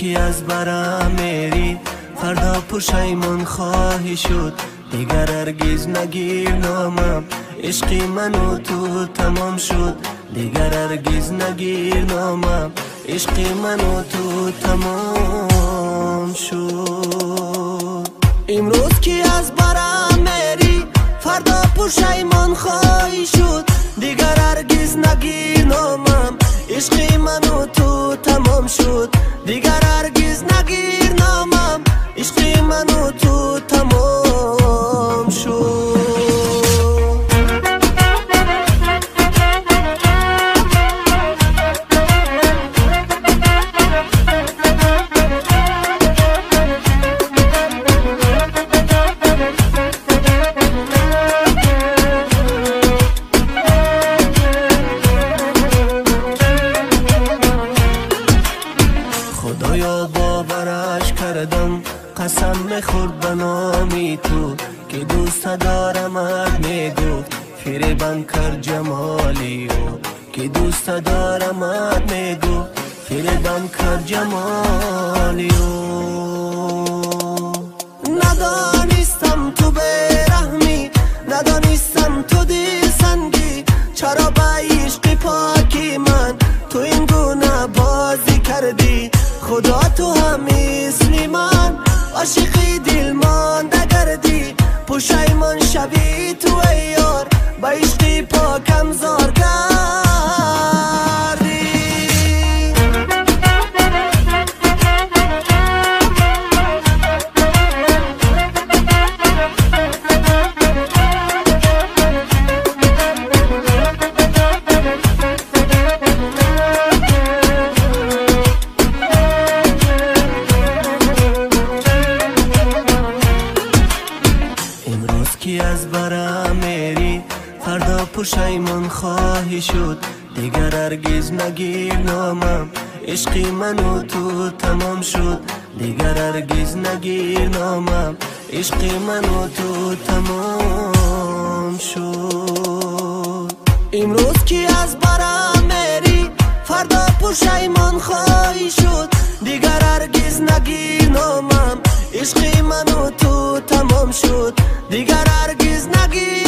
که از برم میری فردا پشیمان خواهی شد، دیگر هرگز نگیر نامم. عشقی من و تو تمام شد، دیگر هرگز نگیر نامم. عشقی من و تو تمام شد. امروز که از برم میری فردا پشیمان خواهی شد، دیگر هرگز نگیر نامم. عشقی من و تو تمام شد، دیگر هرگز نگیر نامم. عشقی من و تو تمام شد. خدایا باورش کردم، قسم میخورد به نامی تو که دوست دارمت میگفت. فریبم کرد جمالی او که دوست دارمت میگفت. فریبم کرد جمالی او. ندانستم تو بیرحمی، ندانستم تو دل سنگی. چرا به عشق پاکی من تو این گونه بازی کردی؟ خدا تو هم مثل من عاشقی دل مانده گردی. پشیمان شوی تو ای یار، به عشق پاکم زار کردی. که از برم میری فردا پشیمان خواهی شد، دیگر هرگز نگیر نامم. عشقی من و تو تمام شد، دیگر هرگز نگیر نامم. عشقی من و تو تمام شد. امروز که از برم میری فردا پشیمان خواهی شد، دیگر هرگز نگیر نامم. عشقی من و تو تمام شد، دیگر هرگز نگیر